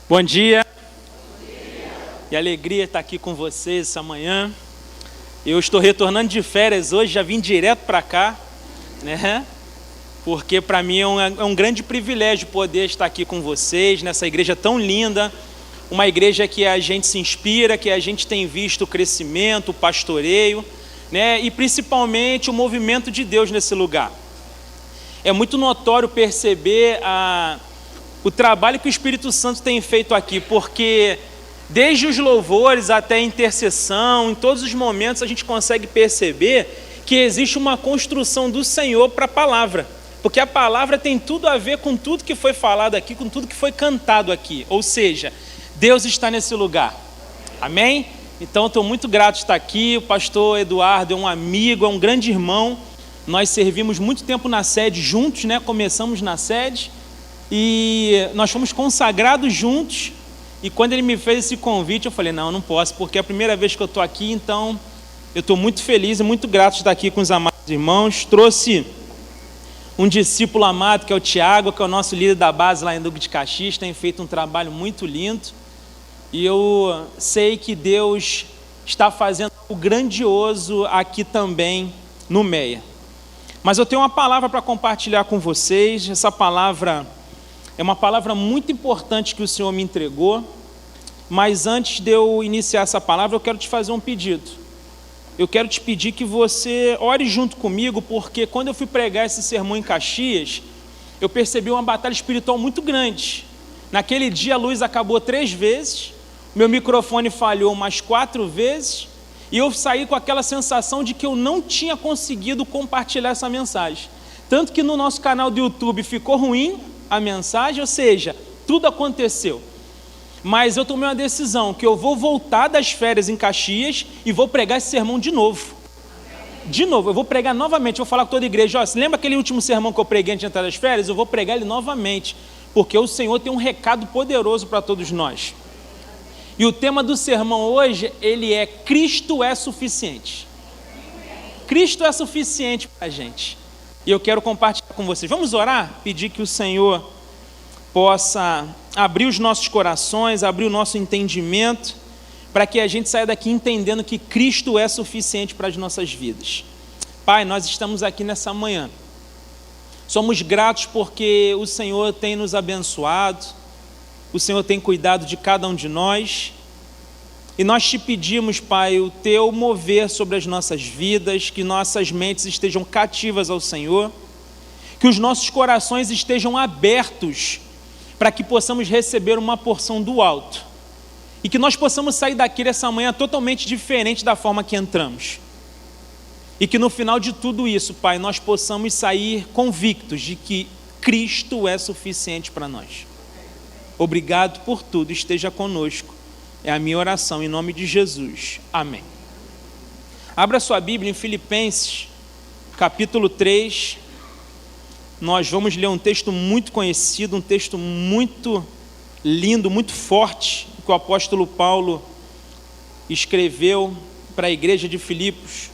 Bom dia. Que alegria estar aqui com vocês essa manhã. Eu estou retornando de férias hoje, já vim direto para cá, né? Porque para mim é um grande privilégio poder estar aqui com vocês, nessa igreja tão linda, uma igreja que a gente se inspira, que a gente tem visto o crescimento, o pastoreio, né? E principalmente o movimento de Deus nesse lugar. É muito notório perceber o trabalho que o Espírito Santo tem feito aqui, porque desde os louvores até a intercessão, em todos os momentos a gente consegue perceber que existe uma construção do Senhor para a palavra, porque a palavra tem tudo a ver com tudo que foi falado aqui, com tudo que foi cantado aqui, ou seja, Deus está nesse lugar, amém? Então estou muito grato de estar aqui. O pastor Eduardo é um amigo, é um grande irmão, nós servimos muito tempo na sede juntos, né? Começamos na sede e nós fomos consagrados juntos. E quando ele me fez esse convite, eu falei, não posso, porque é a primeira vez que eu estou aqui, então eu estou muito feliz e muito grato de estar aqui com os amados irmãos. Trouxe um discípulo amado, que é o Tiago, que é o nosso líder da base lá em Duque de Caxias, tem feito um trabalho muito lindo. E eu sei que Deus está fazendo algo grandioso aqui também no MEIA. Mas eu tenho uma palavra para compartilhar com vocês. Essa palavra é uma palavra muito importante que o Senhor me entregou, mas antes de eu iniciar essa palavra, eu quero te fazer um pedido. Eu quero te pedir que você ore junto comigo, porque quando eu fui pregar esse sermão em Caxias, eu percebi uma batalha espiritual muito grande. Naquele dia a luz acabou 3 vezes, meu microfone falhou umas 4 vezes, e eu saí com aquela sensação de que eu não tinha conseguido compartilhar essa mensagem. Tanto que no nosso canal do YouTube ficou ruim a mensagem, ou seja, tudo aconteceu. Mas eu tomei uma decisão, que eu vou voltar das férias em Caxias e vou pregar esse sermão de novo. De novo, eu vou pregar novamente, vou falar com toda a igreja, ó, você lembra aquele último sermão que eu preguei antes de entrar das férias? Eu vou pregar ele novamente, porque o Senhor tem um recado poderoso para todos nós. E o tema do sermão hoje, ele é Cristo é suficiente. Cristo é suficiente para a gente. E eu quero compartilhar com vocês. Vamos orar? Pedir que o Senhor possa abrir os nossos corações, abrir o nosso entendimento, para que a gente saia daqui entendendo que Cristo é suficiente para as nossas vidas. Pai, nós estamos aqui nessa manhã. Somos gratos porque o Senhor tem nos abençoado, o Senhor tem cuidado de cada um de nós. E nós te pedimos, Pai, o teu mover sobre as nossas vidas, que nossas mentes estejam cativas ao Senhor, que os nossos corações estejam abertos para que possamos receber uma porção do alto e que nós possamos sair daqui dessa manhã totalmente diferente da forma que entramos. E que no final de tudo isso, Pai, nós possamos sair convictos de que Cristo é suficiente para nós. Obrigado por tudo, esteja conosco. É a minha oração, em nome de Jesus. Amém. Abra sua Bíblia em Filipenses, capítulo 3. Nós vamos ler um texto muito conhecido, um texto muito lindo, muito forte, que o apóstolo Paulo escreveu para a igreja de Filipos.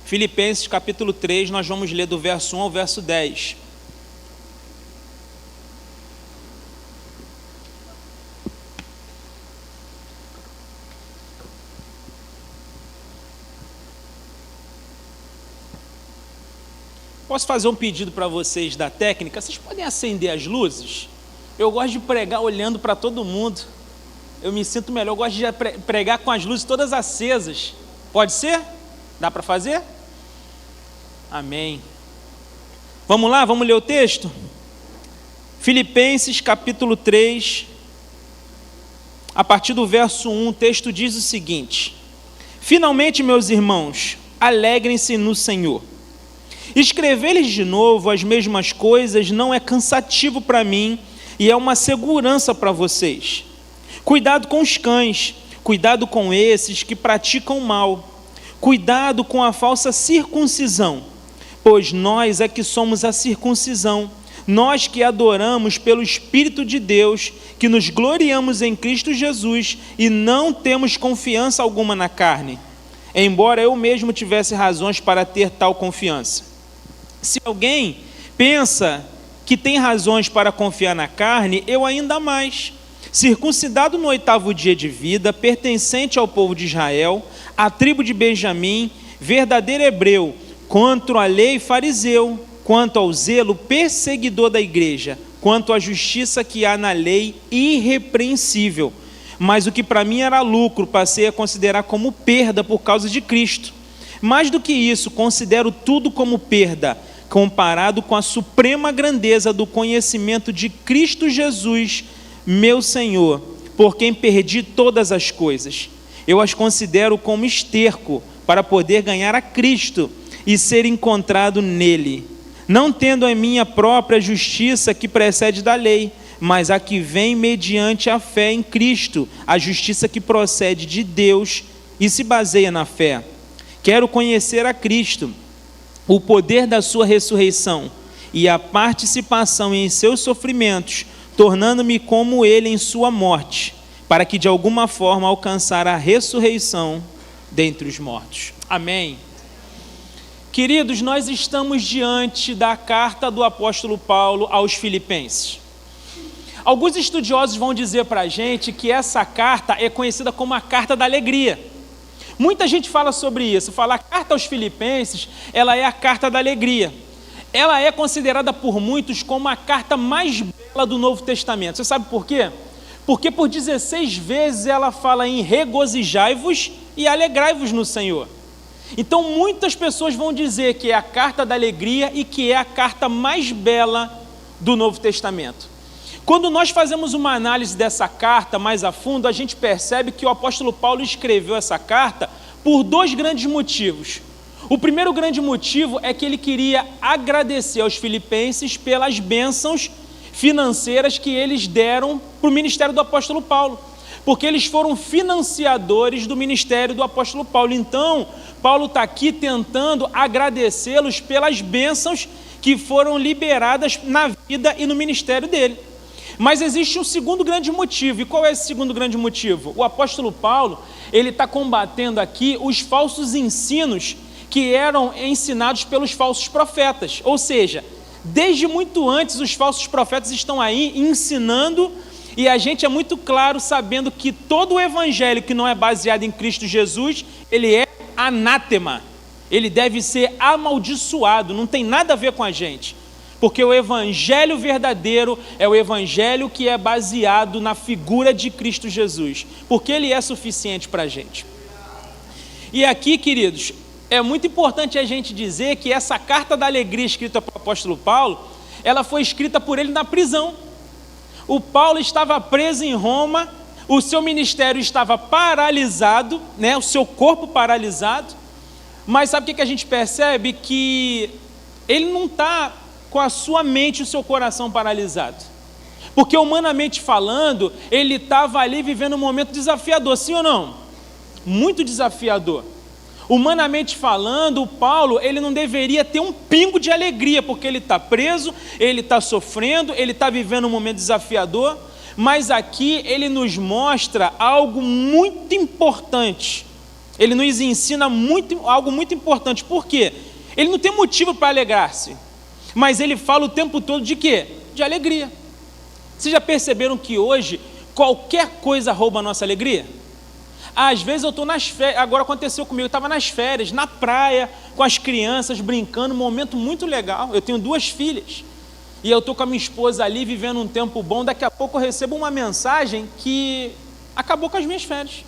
Filipenses, capítulo 3, nós vamos ler do verso 1 ao verso 10. Posso fazer um pedido para vocês da técnica? Vocês podem acender as luzes? Eu gosto de pregar olhando para todo mundo. Eu me sinto melhor. Eu gosto de pregar com as luzes todas acesas. Pode ser? Dá para fazer? Amém. Vamos lá, vamos ler o texto? Filipenses capítulo 3, a partir do verso 1, o texto diz o seguinte: Finalmente, meus irmãos, alegrem-se no Senhor. Escrever-lhes de novo as mesmas coisas não é cansativo para mim e é uma segurança para vocês. Cuidado com os cães, cuidado com esses que praticam mal, cuidado com a falsa circuncisão, pois nós é que somos a circuncisão, nós que adoramos pelo Espírito de Deus, que nos gloriamos em Cristo Jesus e não temos confiança alguma na carne, embora eu mesmo tivesse razões para ter tal confiança. Se alguém pensa que tem razões para confiar na carne, eu ainda mais. Circuncidado no 8º dia de vida, pertencente ao povo de Israel, à tribo de Benjamim, verdadeiro hebreu, quanto à lei fariseu, quanto ao zelo perseguidor da igreja, quanto à justiça que há na lei irrepreensível. Mas o que para mim era lucro, passei a considerar como perda por causa de Cristo. Mais do que isso, considero tudo como perda, comparado com a suprema grandeza do conhecimento de Cristo Jesus, meu Senhor, por quem perdi todas as coisas. Eu as considero como esterco, para poder ganhar a Cristo e ser encontrado nele, não tendo a minha própria justiça que precede da lei, mas a que vem mediante a fé em Cristo, a justiça que procede de Deus e se baseia na fé. Quero conhecer a Cristo, o poder da sua ressurreição e a participação em seus sofrimentos, tornando-me como ele em sua morte, para que de alguma forma alcançar a ressurreição dentre os mortos. Amém. Queridos, nós estamos diante da carta do apóstolo Paulo aos Filipenses. Alguns estudiosos vão dizer para a gente que essa carta é conhecida como a carta da alegria. Muita gente fala sobre isso, fala a carta aos Filipenses, ela é a carta da alegria. Ela é considerada por muitos como a carta mais bela do Novo Testamento. Você sabe por quê? Porque por 16 vezes ela fala em regozijai-vos e alegrai-vos no Senhor. Então muitas pessoas vão dizer que é a carta da alegria e que é a carta mais bela do Novo Testamento. Quando nós fazemos uma análise dessa carta mais a fundo, a gente percebe que o apóstolo Paulo escreveu essa carta por 2 grandes motivos. O primeiro grande motivo é que ele queria agradecer aos filipenses pelas bênçãos financeiras que eles deram para o ministério do apóstolo Paulo, porque eles foram financiadores do ministério do apóstolo Paulo. Então, Paulo está aqui tentando agradecê-los pelas bênçãos que foram liberadas na vida e no ministério dele. Mas existe um segundo grande motivo. E qual é esse segundo grande motivo? O apóstolo Paulo, ele está combatendo aqui os falsos ensinos que eram ensinados pelos falsos profetas. Ou seja, desde muito antes os falsos profetas estão aí ensinando, e a gente é muito claro sabendo que todo o evangelho que não é baseado em Cristo Jesus, ele é anátema, ele deve ser amaldiçoado, não tem nada a ver com a gente. Porque o evangelho verdadeiro é o evangelho que é baseado na figura de Cristo Jesus, porque ele é suficiente para a gente. E aqui, queridos, é muito importante a gente dizer que essa carta da alegria escrita para o apóstolo Paulo, ela foi escrita por ele na prisão. O Paulo estava preso em Roma, o seu ministério estava paralisado, né, o seu corpo paralisado, mas sabe o que a gente percebe? Que ele não está com a sua mente e o seu coração paralisado. Porque humanamente falando, ele estava ali vivendo um momento desafiador, sim ou não? Muito desafiador. Humanamente falando, o Paulo, ele não deveria ter um pingo de alegria, porque ele está preso, ele está sofrendo, ele está vivendo um momento desafiador, mas aqui ele nos mostra algo muito importante. Ele nos ensina algo muito importante. Por quê? Ele não tem motivo para alegrar-se, mas ele fala o tempo todo de quê? De alegria. Vocês já perceberam que hoje qualquer coisa rouba a nossa alegria? Às vezes eu estou nas férias, agora aconteceu comigo, eu estava nas férias, na praia, com as crianças, brincando, um momento muito legal. Eu tenho 2 filhas, e eu estou com a minha esposa ali, vivendo um tempo bom. Daqui a pouco eu recebo uma mensagem que acabou com as minhas férias.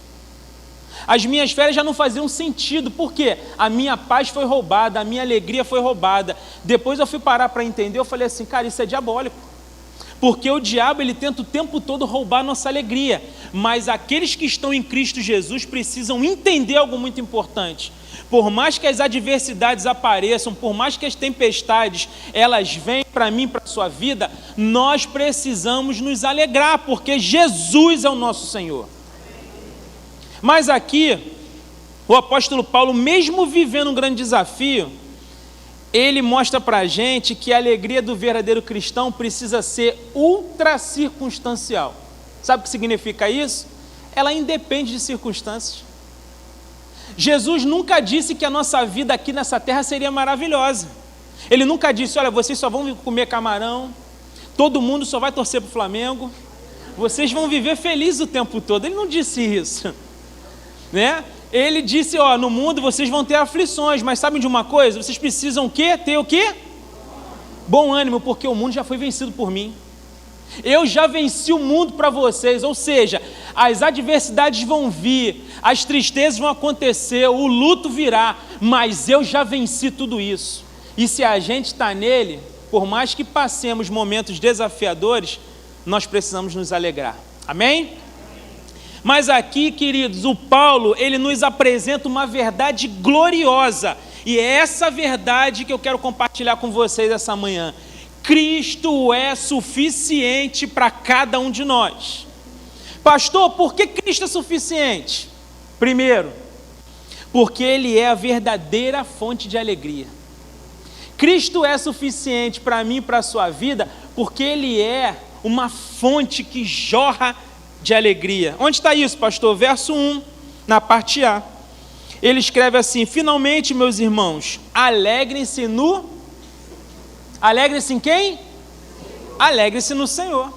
As minhas férias já não faziam sentido, porque a minha paz foi roubada, a minha alegria foi roubada. Depois eu fui parar para entender, eu falei assim, cara, isso é diabólico. Porque o diabo, ele tenta o tempo todo roubar a nossa alegria. Mas aqueles que estão em Cristo Jesus precisam entender algo muito importante. Por mais que as adversidades apareçam, por mais que as tempestades, elas venham para mim, para a sua vida, nós precisamos nos alegrar, porque Jesus é o nosso Senhor. Mas aqui, o apóstolo Paulo, mesmo vivendo um grande desafio, ele mostra para a gente que a alegria do verdadeiro cristão precisa ser ultra circunstancial. Sabe o que significa isso? Ela independe de circunstâncias. Jesus nunca disse que a nossa vida aqui nessa terra seria maravilhosa. Ele nunca disse, olha, vocês só vão comer camarão, todo mundo só vai torcer para o Flamengo, vocês vão viver felizes o tempo todo. Ele não disse isso, né? Ele disse, ó, no mundo vocês vão ter aflições, mas sabem de uma coisa? Vocês precisam o quê? Ter o quê? Bom ânimo, porque o mundo já foi vencido por mim. Eu já venci o mundo para vocês, ou seja, as adversidades vão vir, as tristezas vão acontecer, o luto virá, mas eu já venci tudo isso. E se a gente está nele, por mais que passemos momentos desafiadores, nós precisamos nos alegrar. Amém? Mas aqui, queridos, o Paulo, ele nos apresenta uma verdade gloriosa, e é essa verdade que eu quero compartilhar com vocês essa manhã. Cristo é suficiente para cada um de nós. Pastor, por que Cristo é suficiente? Primeiro, porque Ele é a verdadeira fonte de alegria. Cristo é suficiente para mim e para a sua vida, porque Ele é uma fonte que jorra de alegria. Onde está isso, pastor? Verso 1, na parte A. Ele escreve assim: finalmente, meus irmãos, alegrem-se no... Alegre-se em quem? Alegre-se no Senhor.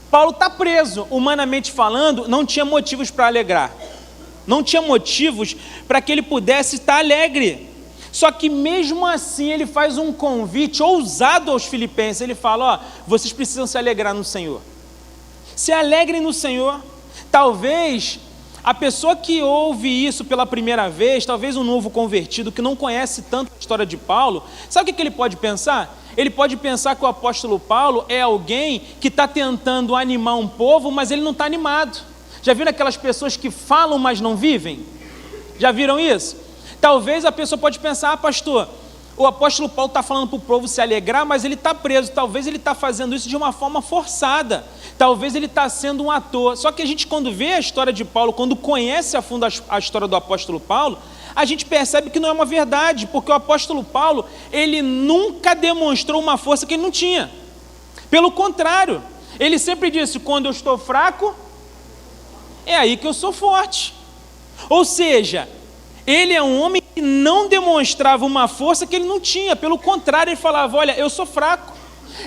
Paulo está preso, humanamente falando, não tinha motivos para alegrar. Não tinha motivos para que ele pudesse estar alegre. Só que mesmo assim ele faz um convite ousado aos filipenses. Ele fala, ó, vocês precisam se alegrar no Senhor. Se alegrem no Senhor. Talvez a pessoa que ouve isso pela primeira vez, talvez um novo convertido que não conhece tanto a história de Paulo, sabe o que ele pode pensar? Ele pode pensar que o apóstolo Paulo é alguém que está tentando animar um povo, mas ele não está animado. Já viram aquelas pessoas que falam, mas não vivem? Já viram isso? Talvez a pessoa pode pensar, pastor, o apóstolo Paulo está falando para o povo se alegrar, mas ele está preso. Talvez ele está fazendo isso de uma forma forçada. Talvez ele está sendo um ator. Só que a gente, quando vê a história de Paulo, quando conhece a fundo a história do apóstolo Paulo, a gente percebe que não é uma verdade, porque o apóstolo Paulo, ele nunca demonstrou uma força que ele não tinha. Pelo contrário, ele sempre disse, quando eu estou fraco, é aí que eu sou forte. Ou seja, ele é um homem que não demonstrava uma força que ele não tinha. Pelo contrário, ele falava, olha, eu sou fraco,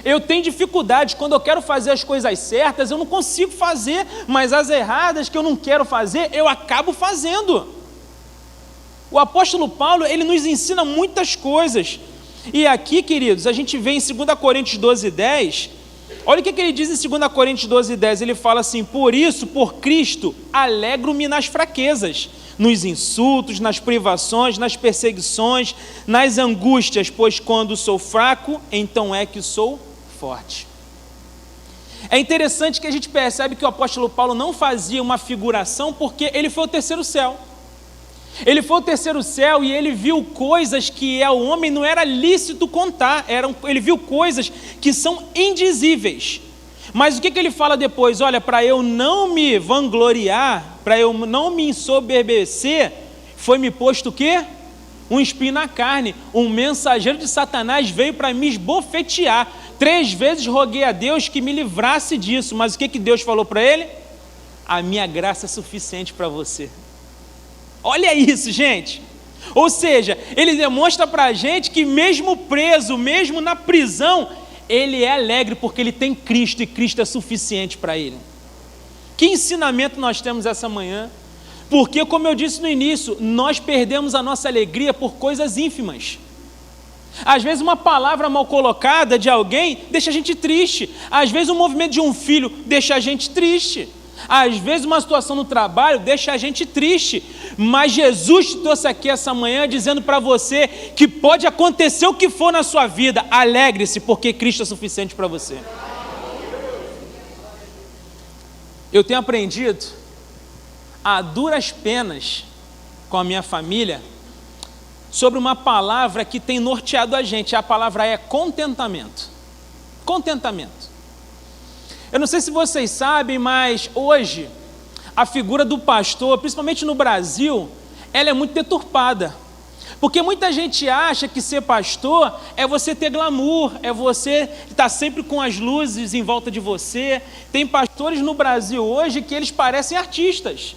eu tenho dificuldades, quando eu quero fazer as coisas certas, eu não consigo fazer, mas as erradas que eu não quero fazer, eu acabo fazendo. O apóstolo Paulo, ele nos ensina muitas coisas. E aqui, queridos, a gente vê em 2 Coríntios 12:10, olha o que ele diz em 2 Coríntios 12:10, ele fala assim, por isso, por Cristo, alegro-me nas fraquezas, nos insultos, nas privações, nas perseguições, nas angústias, pois quando sou fraco, então é que sou forte. É interessante que a gente percebe que o apóstolo Paulo não fazia uma figuração, porque ele foi ao terceiro céu. Ele foi ao terceiro céu e ele viu coisas que ao homem não era lícito contar, ele viu coisas que são indizíveis. Mas o que ele fala depois? Olha, para eu não me vangloriar, para eu não me ensoberbecer, foi-me posto o quê? Um espinho na carne, um mensageiro de Satanás veio para me esbofetear. 3 vezes roguei a Deus que me livrasse disso, mas o que Deus falou para ele? A minha graça é suficiente para você. Olha isso, gente. Ou seja, ele demonstra para a gente que mesmo preso, mesmo na prisão, ele é alegre porque ele tem Cristo e Cristo é suficiente para ele. Que ensinamento nós temos essa manhã? Porque, como eu disse no início, nós perdemos a nossa alegria por coisas ínfimas. Às vezes uma palavra mal colocada de alguém deixa a gente triste. Às vezes o movimento de um filho deixa a gente triste. Às vezes uma situação no trabalho deixa a gente triste, mas Jesus te trouxe aqui essa manhã dizendo para você que pode acontecer o que for na sua vida, alegre-se porque Cristo é suficiente para você. Eu tenho aprendido a duras penas com a minha família sobre uma palavra que tem norteado a gente, a palavra é contentamento. Contentamento. Eu não sei se vocês sabem, mas hoje a figura do pastor, principalmente no Brasil, ela é muito deturpada. Porque muita gente acha que ser pastor é você ter glamour, é você estar sempre com as luzes em volta de você. Tem pastores no Brasil hoje que eles parecem artistas.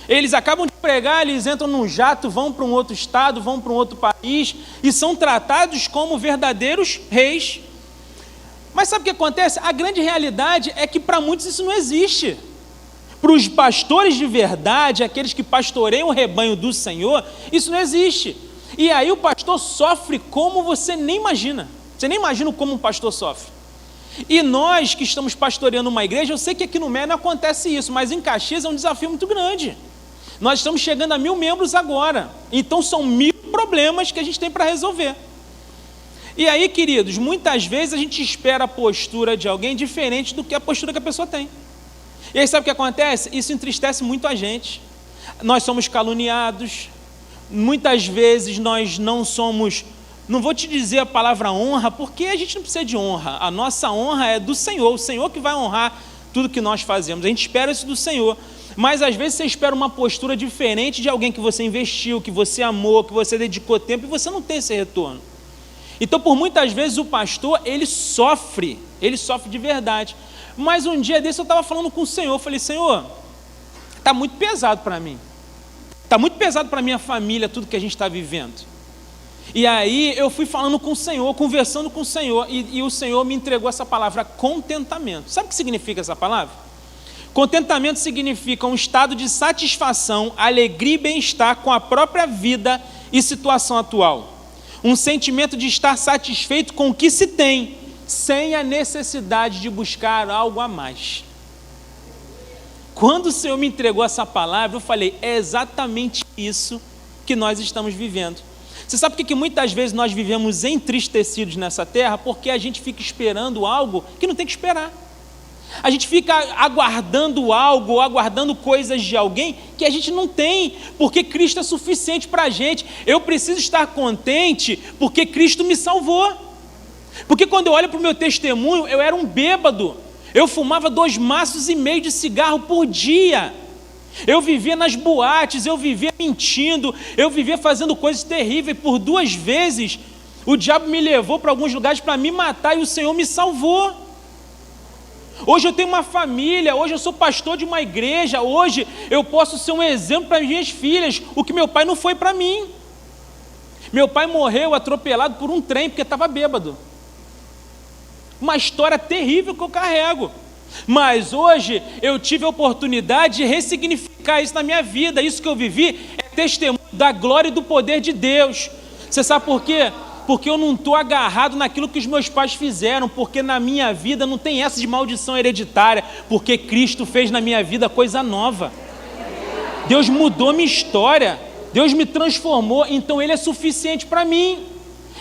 Eles acabam de pregar, eles entram num jato, vão para um outro estado, vão para um outro país e são tratados como verdadeiros reis. Mas sabe o que acontece? A grande realidade é que para muitos isso não existe. Para os pastores de verdade, aqueles que pastoreiam o rebanho do Senhor, isso não existe. E aí o pastor sofre como você nem imagina. Você nem imagina como um pastor sofre. E nós que estamos pastoreando uma igreja, eu sei que aqui no Mé não acontece isso, mas em Caxias é um desafio muito grande. Nós estamos chegando a 1000 membros agora. Então são 1000 problemas que a gente tem para resolver. E aí, queridos, muitas vezes a gente espera a postura de alguém diferente do que a postura que a pessoa tem. E aí sabe o que acontece? Isso entristece muito a gente. Nós somos caluniados. Muitas vezes nós não somos... Não vou te dizer a palavra honra, porque a gente não precisa de honra. A nossa honra é do Senhor. O Senhor que vai honrar tudo que nós fazemos. A gente espera isso do Senhor. Mas às vezes você espera uma postura diferente de alguém que você investiu, que você amou, que você dedicou tempo e você não tem esse retorno. Então, por muitas vezes o pastor, ele sofre de verdade. Mas um dia desse eu estava falando com o Senhor, eu falei, Senhor, está muito pesado para mim. Está muito pesado para a minha família, tudo que a gente está vivendo. E aí eu fui falando com o Senhor, conversando com o Senhor, e o Senhor me entregou essa palavra, contentamento. Sabe o que significa essa palavra? Contentamento significa um estado de satisfação, alegria e bem-estar com a própria vida e situação atual. Um sentimento de estar satisfeito com o que se tem, sem a necessidade de buscar algo a mais. Quando o Senhor me entregou essa palavra, eu falei, é exatamente isso que nós estamos vivendo. Você sabe por que muitas vezes nós vivemos entristecidos nessa terra? Porque a gente fica esperando algo que não tem que esperar. A gente fica aguardando algo, aguardando coisas de alguém que a gente não tem, porque Cristo é suficiente para a gente. Eu preciso estar contente porque Cristo me salvou. Porque quando eu olho para o meu testemunho, eu era um bêbado. Eu fumava 2,5 maços de cigarro por dia. Eu vivia nas boates, eu vivia mentindo, eu vivia fazendo coisas terríveis. Por 2 vezes, o diabo me levou para alguns lugares para me matar e o Senhor me salvou. Hoje eu tenho uma família, hoje eu sou pastor de uma igreja, hoje eu posso ser um exemplo para minhas filhas, o que meu pai não foi para mim. Meu pai morreu atropelado por um trem porque estava bêbado. Uma história terrível que eu carrego. Mas hoje eu tive a oportunidade de ressignificar isso na minha vida. Isso que eu vivi é testemunho da glória e do poder de Deus. Você sabe por quê? Porque eu não estou agarrado naquilo que os meus pais fizeram, porque na minha vida não tem essa de maldição hereditária, porque Cristo fez na minha vida coisa nova. Deus mudou minha história, Deus me transformou, então Ele é suficiente para mim.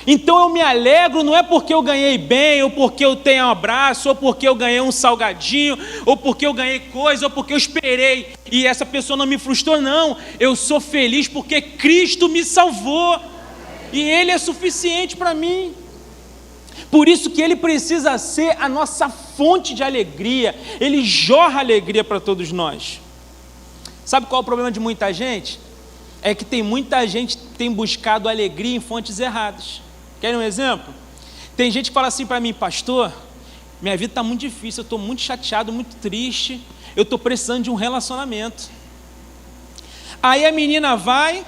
Então eu me alegro, não é porque eu ganhei bem, ou porque eu tenho um abraço, ou porque eu ganhei um salgadinho, ou porque eu ganhei coisa, ou porque eu esperei e essa pessoa não me frustrou, não. Eu sou feliz porque Cristo me salvou. E Ele é suficiente para mim. Por isso que Ele precisa ser a nossa fonte de alegria. Ele jorra alegria para todos nós. Sabe qual é o problema de muita gente? É que tem muita gente que tem buscado alegria em fontes erradas. Querem um exemplo? Tem gente que fala assim para mim, pastor, minha vida está muito difícil, eu estou muito chateado, muito triste, eu estou precisando de um relacionamento. Aí a menina vai...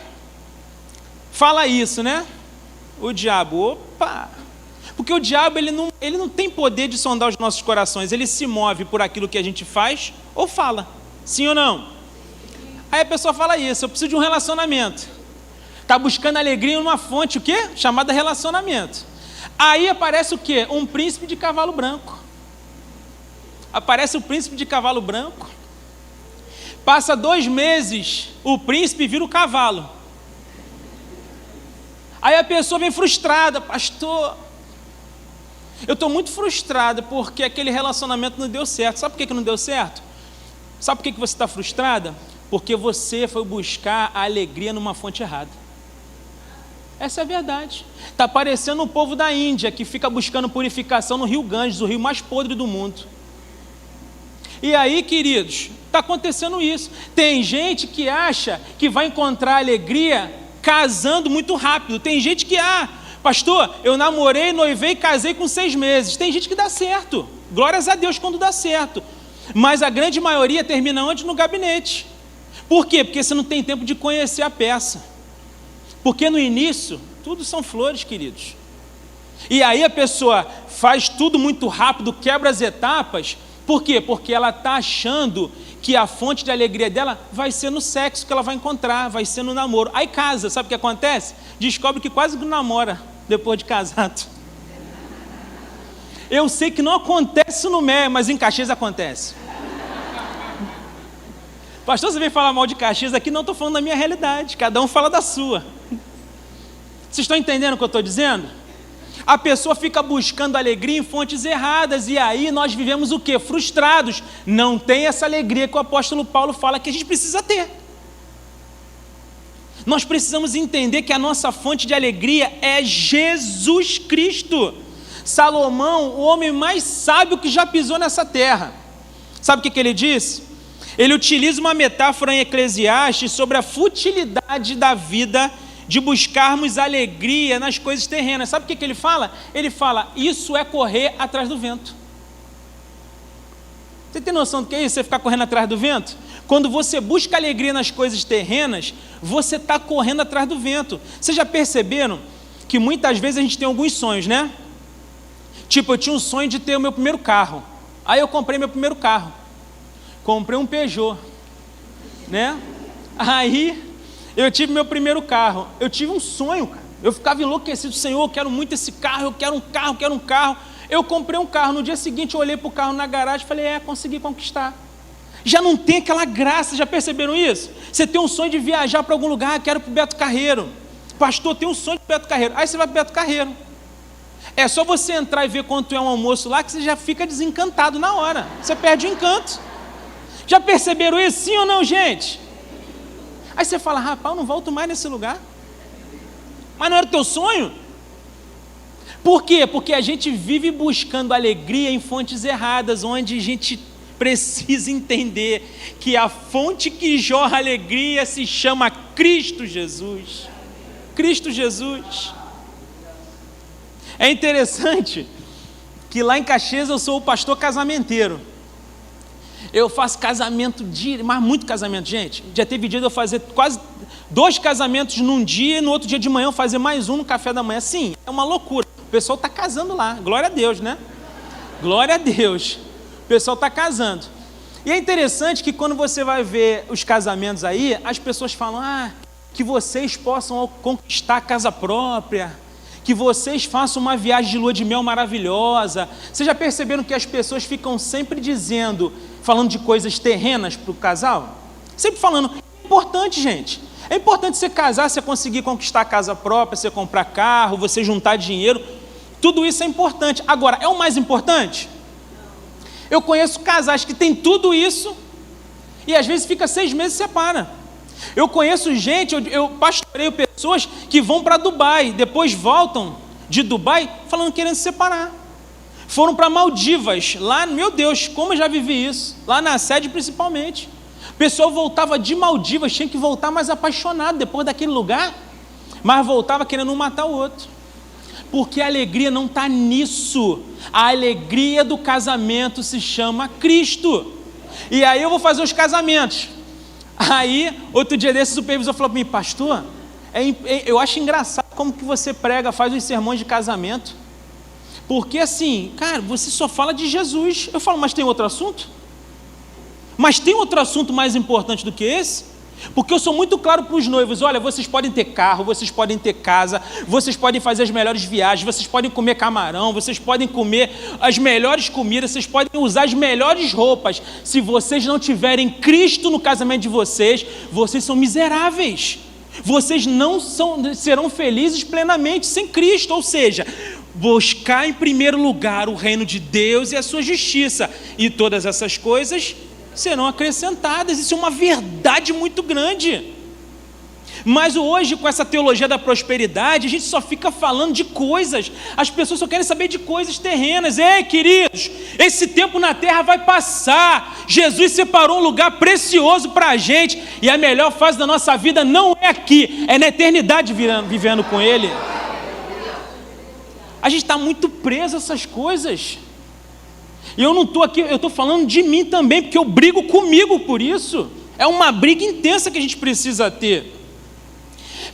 Fala isso, né? O diabo, opa! Porque o diabo, ele não tem poder de sondar os nossos corações. Ele se move por aquilo que a gente faz ou fala. Sim ou não? Aí a pessoa fala isso, eu preciso de um relacionamento. Está buscando alegria em uma fonte, o quê? Chamada relacionamento. Aí aparece o quê? Um príncipe de cavalo branco. Aparece o príncipe de cavalo branco. Passa 2 meses, o príncipe vira o cavalo. Aí a pessoa vem frustrada, pastor, eu estou muito frustrada porque aquele relacionamento não deu certo. Sabe por que não deu certo? Sabe por que você está frustrada? Porque você foi buscar a alegria numa fonte errada. Essa é a verdade. Está parecendo o povo da Índia que fica buscando purificação no rio Ganges, o rio mais podre do mundo. E aí, queridos, está acontecendo isso. Tem gente que acha que vai encontrar alegria casando muito rápido. Tem gente que, pastor, eu namorei, noivei e casei com 6 meses. Tem gente que dá certo. Glórias a Deus quando dá certo. Mas a grande maioria termina antes no gabinete. Por quê? Porque você não tem tempo de conhecer a peça. Porque no início, tudo são flores, queridos. E aí a pessoa faz tudo muito rápido, quebra as etapas. Por quê? Porque ela está achando que a fonte de alegria dela vai ser no sexo que ela vai encontrar, vai ser no namoro. Aí casa, sabe o que acontece? Descobre que quase que namora depois de casado. Eu sei que não acontece no Mé, mas em Caxias acontece. Pastor, você veio falar mal de Caxias aqui? Não estou falando da minha realidade, cada um fala da sua. Vocês estão entendendo o que eu estou dizendo? A pessoa fica buscando alegria em fontes erradas, e aí nós vivemos o quê? Frustrados. Não tem essa alegria que o apóstolo Paulo fala que a gente precisa ter. Nós precisamos entender que a nossa fonte de alegria é Jesus Cristo. Salomão, o homem mais sábio que já pisou nessa terra. Sabe o que ele disse? Ele utiliza uma metáfora em Eclesiastes sobre a futilidade da vida de buscarmos alegria nas coisas terrenas. Sabe o que ele fala? Ele fala, isso é correr atrás do vento. Você tem noção do que é isso? Você ficar correndo atrás do vento? Quando você busca alegria nas coisas terrenas, você está correndo atrás do vento. Vocês já perceberam que muitas vezes a gente tem alguns sonhos, né? Tipo, eu tinha um sonho de ter o meu primeiro carro. Aí eu comprei meu primeiro carro. Comprei um Peugeot, né? Aí eu tive meu primeiro carro. Eu tive um sonho, cara. Eu ficava enlouquecido. Senhor, eu quero muito esse carro, eu quero um carro, eu quero um carro. Eu comprei um carro. No dia seguinte eu olhei para o carro na garagem e falei, consegui conquistar. Já não tem aquela graça, já perceberam isso? Você tem um sonho de viajar para algum lugar, quero para o Beto Carreiro. Pastor, tem um sonho de Beto Carreiro. Aí você vai para o Beto Carreiro. É só você entrar e ver quanto é um almoço lá, que você já fica desencantado na hora. Você perde o encanto. Já perceberam isso, sim ou não, gente? Aí você fala, rapaz, eu não volto mais nesse lugar. Mas não era o teu sonho? Por quê? Porque a gente vive buscando alegria em fontes erradas, onde a gente precisa entender que a fonte que jorra alegria se chama Cristo Jesus. Cristo Jesus. É interessante que lá em Caxias eu sou o pastor casamenteiro. Eu faço casamento, mas muito casamento, gente. Já teve dia de eu fazer quase 2 casamentos num dia, e no outro dia de manhã eu fazer mais um no café da manhã. Sim, é uma loucura. O pessoal está casando lá, glória a Deus, né? Glória a Deus. O pessoal está casando. E é interessante que quando você vai ver os casamentos aí, as pessoas falam, que vocês possam conquistar a casa própria, que vocês façam uma viagem de lua de mel maravilhosa. Vocês já perceberam que as pessoas ficam sempre falando de coisas terrenas para o casal? Sempre falando, é importante, gente. É importante você casar, você conseguir conquistar a casa própria, você comprar carro, você juntar dinheiro. Tudo isso é importante. Agora, é o mais importante? Eu conheço casais que têm tudo isso e às vezes fica 6 meses e separa. Eu conheço gente, eu pastoreio pessoas que vão para Dubai, depois voltam de Dubai falando querendo se separar. Foram para Maldivas, lá, meu Deus, como eu já vivi isso, lá na sede principalmente. O pessoal voltava de Maldivas, tinha que voltar mais apaixonado depois daquele lugar, mas voltava querendo um matar o outro. Porque a alegria não está nisso. A alegria do casamento se chama Cristo. E aí eu vou fazer os casamentos. Aí, outro dia desse, o supervisor falou para mim, pastor, eu acho engraçado como que você prega, faz os sermões de casamento. Porque assim, cara, você só fala de Jesus. Eu falo, mas tem outro assunto? Mas tem outro assunto mais importante do que esse? Porque eu sou muito claro para os noivos, olha, vocês podem ter carro, vocês podem ter casa, vocês podem fazer as melhores viagens, vocês podem comer camarão, vocês podem comer as melhores comidas, vocês podem usar as melhores roupas. Se vocês não tiverem Cristo no casamento de vocês, vocês são miseráveis. Vocês não serão felizes plenamente sem Cristo, ou seja, buscar em primeiro lugar o reino de Deus e a sua justiça, e todas essas coisas serão acrescentadas. Isso é uma verdade muito grande. Mas hoje, com essa teologia da prosperidade, a gente só fica falando de coisas, as pessoas só querem saber de coisas terrenas. Ei, queridos, esse tempo na terra vai passar. Jesus separou um lugar precioso para a gente, e a melhor fase da nossa vida não é aqui, é na eternidade vivendo com Ele. A gente está muito preso a essas coisas. E eu não estou aqui, eu estou falando de mim também, porque eu brigo comigo por isso. É uma briga intensa que a gente precisa ter.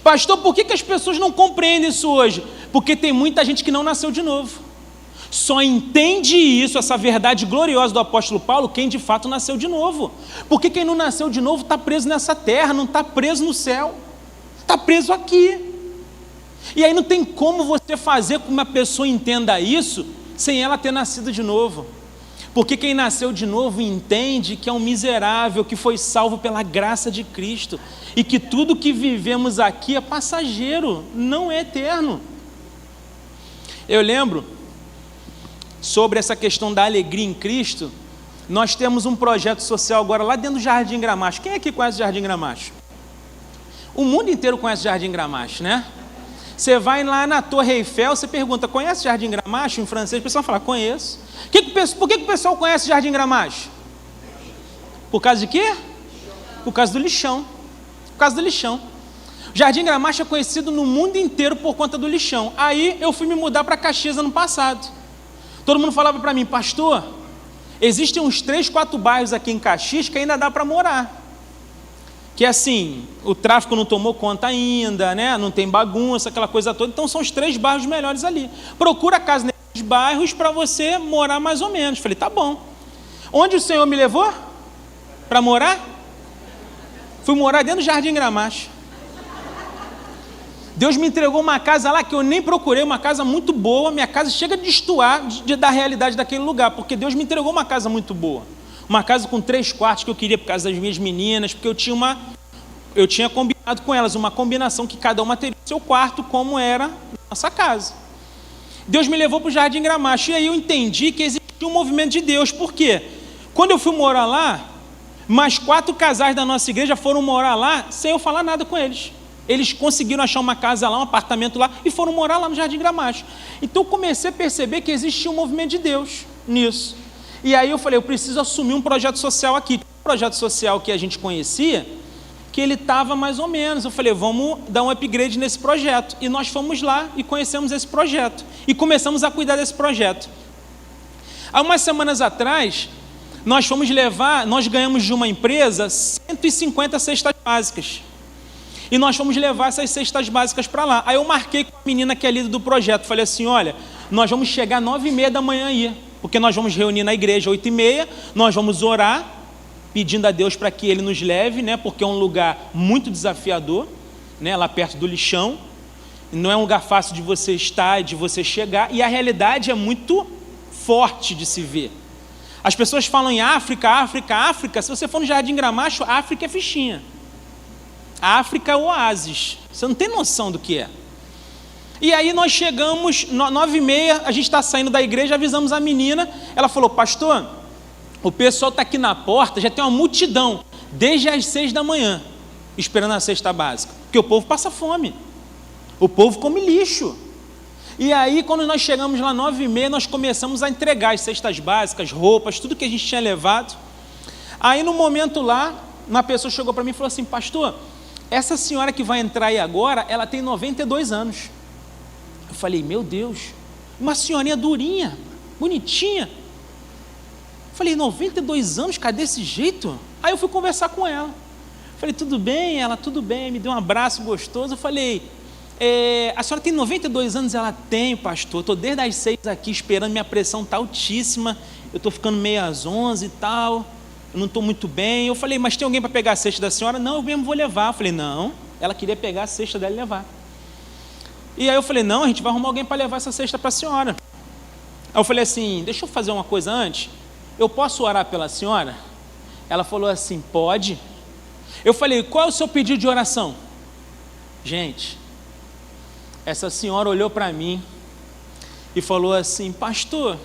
Pastor, por que as pessoas não compreendem isso hoje? Porque tem muita gente que não nasceu de novo. Só entende isso, essa verdade gloriosa do apóstolo Paulo, quem de fato nasceu de novo. Porque quem não nasceu de novo está preso nessa terra, não está preso no céu, está preso aqui. E aí não tem como você fazer com que uma pessoa entenda isso sem ela ter nascido de novo. Porque quem nasceu de novo entende que é um miserável, que foi salvo pela graça de Cristo, e que tudo que vivemos aqui é passageiro, não é eterno. Eu lembro, sobre essa questão da alegria em Cristo, nós temos um projeto social agora lá dentro do Jardim Gramacho. Quem aqui conhece o Jardim Gramacho? O mundo inteiro conhece o Jardim Gramacho, né? Você vai lá na Torre Eiffel, você pergunta, conhece o Jardim Gramacho? Em francês, o pessoal fala, conheço. Por que o pessoal conhece o Jardim Gramacho? Por causa de quê? Por causa do lixão. Por causa do lixão. O Jardim Gramacho é conhecido no mundo inteiro por conta do lixão. Aí eu fui me mudar para Caxias ano passado. Todo mundo falava para mim, pastor, existem uns 3, 4 bairros aqui em Caxias que ainda dá para morar. Que assim, o tráfico não tomou conta ainda, né? Não tem bagunça, aquela coisa toda. Então são os 3 bairros melhores ali. Procura casa nesses bairros para você morar mais ou menos. Falei, tá bom. Onde o Senhor me levou? Para morar? Fui morar dentro do Jardim Gramacho. Deus me entregou uma casa lá que eu nem procurei, uma casa muito boa. Minha casa chega de destoar da realidade daquele lugar, porque Deus me entregou uma casa muito boa. Uma casa com 3 quartos que eu queria por causa das minhas meninas, porque eu tinha combinado com elas, uma combinação que cada uma teria o seu quarto, como era na nossa casa. Deus me levou para o Jardim Gramacho, e aí eu entendi que existia um movimento de Deus. Por quê? Quando eu fui morar lá, mais 4 casais da nossa igreja foram morar lá, sem eu falar nada com eles. Eles conseguiram achar uma casa lá, um apartamento lá, e foram morar lá no Jardim Gramacho. Então eu comecei a perceber que existia um movimento de Deus nisso. E aí eu falei, eu preciso assumir um projeto social aqui. Um projeto social que a gente conhecia, que ele estava mais ou menos. Eu falei, vamos dar um upgrade nesse projeto. E nós fomos lá e conhecemos esse projeto. E começamos a cuidar desse projeto. Há umas semanas atrás, nós ganhamos de uma empresa 150 cestas básicas. E nós fomos levar essas cestas básicas para lá. Aí eu marquei com a menina que é líder do projeto. Falei assim, olha, nós vamos chegar às 9h30 da manhã aí. Porque nós vamos reunir na igreja às 8h30, nós vamos orar, pedindo a Deus para que Ele nos leve, né? Porque é um lugar muito desafiador, né? Lá perto do lixão. Não é um lugar fácil de você estar e de você chegar. E a realidade é muito forte de se ver. As pessoas falam em África, África, África. Se você for no Jardim Gramacho, África é fichinha. A África é oásis. Você não tem noção do que é. E aí nós chegamos, 9h30, a gente está saindo da igreja, avisamos a menina. Ela falou, pastor, o pessoal está aqui na porta, já tem uma multidão, desde as 6 da manhã, esperando a cesta básica. Porque o povo passa fome. O povo come lixo. E aí, quando nós chegamos lá 9h30, nós começamos a entregar as cestas básicas, roupas, tudo que a gente tinha levado. Aí, no momento lá, uma pessoa chegou para mim e falou assim, pastor, essa senhora que vai entrar aí agora, ela tem 92 anos. Eu falei, meu Deus, uma senhorinha durinha, bonitinha. Eu falei, 92 anos, cadê desse jeito? Aí eu fui conversar com ela. Eu falei, tudo bem? Ela, tudo bem, me deu um abraço gostoso. Eu falei, a senhora tem 92 anos? Ela tem, pastor, estou desde as 6 aqui esperando, minha pressão está altíssima, eu estou ficando meio às 11 e tal, eu não estou muito bem. Eu falei, mas tem alguém para pegar a cesta da senhora? Não, eu mesmo vou levar. Eu falei, não, ela queria pegar a cesta dela e levar. E aí eu falei, não, a gente vai arrumar alguém para levar essa cesta para a senhora. Aí eu falei assim, deixa eu fazer uma coisa antes, eu posso orar pela senhora? Ela falou assim, pode. Eu falei, qual é o seu pedido de oração? Gente, essa senhora olhou para mim e falou assim, pastor,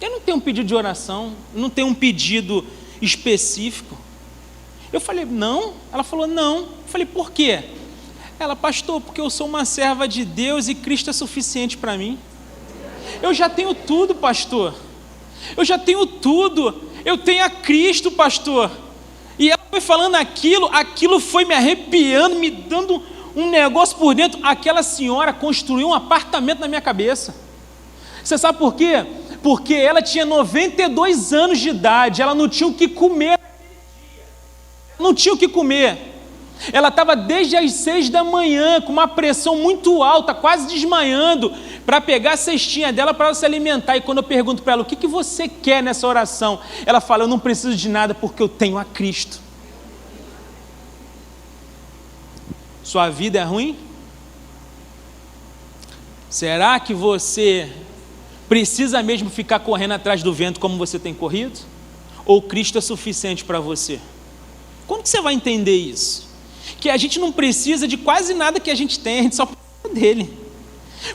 eu não tenho um pedido de oração, não tenho um pedido específico. Eu falei, não? Ela falou, não. Eu falei, por quê? Ela, pastor, porque eu sou uma serva de Deus e Cristo é suficiente para mim. Eu já tenho tudo, pastor. Eu já tenho tudo. Eu tenho a Cristo, pastor. E ela foi falando aquilo foi me arrepiando, me dando um negócio por dentro. Aquela senhora construiu um apartamento na minha cabeça. Você sabe por quê? Porque ela tinha 92 anos de idade, ela não tinha o que comer. Não tinha o que comer. Ela estava desde as 6 da manhã, com uma pressão muito alta, quase desmaiando, para pegar a cestinha dela para ela se alimentar. E quando eu pergunto para ela, o que você quer nessa oração? Ela fala, eu não preciso de nada porque eu tenho a Cristo. Sua vida é ruim? Será que você precisa mesmo ficar correndo atrás do vento como você tem corrido? Ou Cristo é suficiente para você? Quando que você vai entender isso? Que a gente não precisa de quase nada que a gente tem, a gente só precisa dele.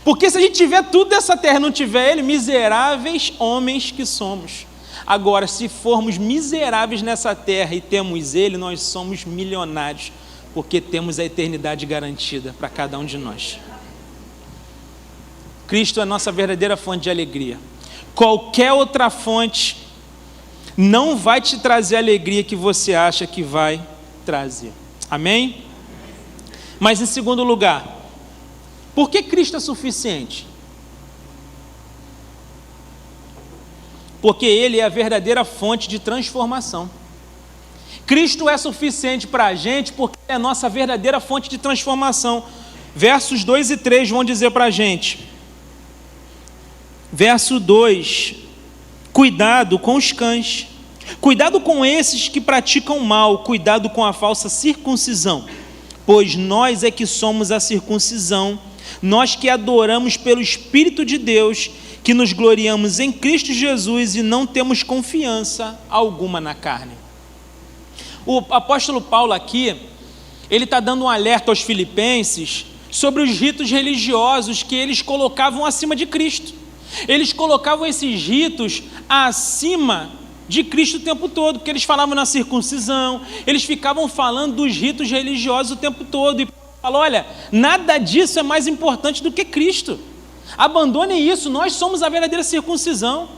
Porque se a gente tiver tudo dessa terra e não tiver ele, miseráveis homens que somos. Agora, se formos miseráveis nessa terra e temos ele, nós somos milionários, porque temos a eternidade garantida para cada um de nós. Cristo é a nossa verdadeira fonte de alegria. Qualquer outra fonte não vai te trazer a alegria que você acha que vai trazer. Amém? Mas em segundo lugar, por que Cristo é suficiente? Porque Ele é a verdadeira fonte de transformação. Cristo é suficiente para a gente porque é a nossa verdadeira fonte de transformação. Versos 2 e 3 vão dizer para a gente. Verso 2, cuidado com os cães, cuidado com esses que praticam mal, cuidado com a falsa circuncisão, pois nós é que somos a circuncisão, nós que adoramos pelo Espírito de Deus, que nos gloriamos em Cristo Jesus e não temos confiança alguma na carne. O apóstolo Paulo aqui, ele está dando um alerta aos filipenses sobre os ritos religiosos que eles colocavam acima de Cristo. Eles colocavam esses ritos acima de Cristo o tempo todo, porque eles falavam na circuncisão, eles ficavam falando dos ritos religiosos o tempo todo, e falou, olha, nada disso é mais importante do que Cristo, abandonem isso, nós somos a verdadeira circuncisão.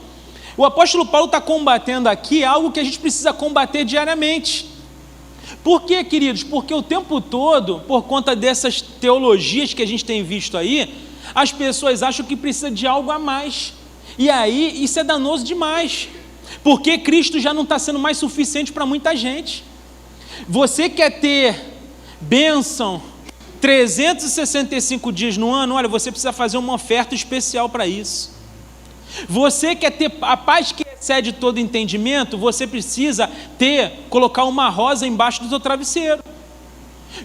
O apóstolo Paulo está combatendo aqui algo que a gente precisa combater diariamente. Por quê, queridos? Porque o tempo todo, por conta dessas teologias que a gente tem visto aí, as pessoas acham que precisa de algo a mais, e aí isso é danoso demais, porque Cristo já não está sendo mais suficiente para muita gente. Você quer ter bênção 365 dias no ano? Olha, você precisa fazer uma oferta especial para isso. Você quer ter a paz que excede todo entendimento? Você precisa colocar uma rosa embaixo do seu travesseiro.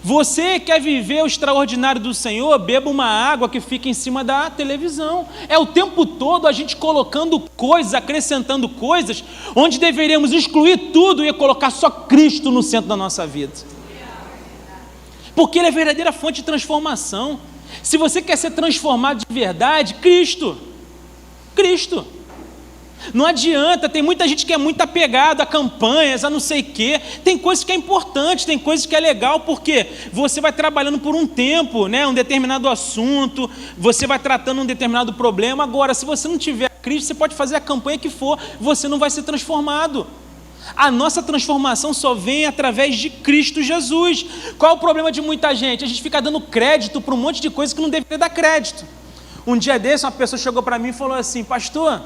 Você quer viver o extraordinário do Senhor? Beba uma água que fica em cima da televisão. É o tempo todo a gente colocando coisas, acrescentando coisas, onde deveríamos excluir tudo e colocar só Cristo no centro da nossa vida. Porque Ele é a verdadeira fonte de transformação. Se você quer ser transformado de verdade, Cristo. Não adianta, tem muita gente que é muito apegada a campanhas, a não sei o quê. Tem coisas que é importante, tem coisas que é legal, porque você vai trabalhando por um tempo, né, um determinado assunto, você vai tratando um determinado problema. Agora, se você não tiver Cristo, você pode fazer a campanha que for, você não vai ser transformado. A nossa transformação só vem através de Cristo Jesus. Qual é o problema de muita gente? A gente fica dando crédito para um monte de coisa que não deveria dar crédito. Um dia desse, uma pessoa chegou para mim e falou assim, pastor,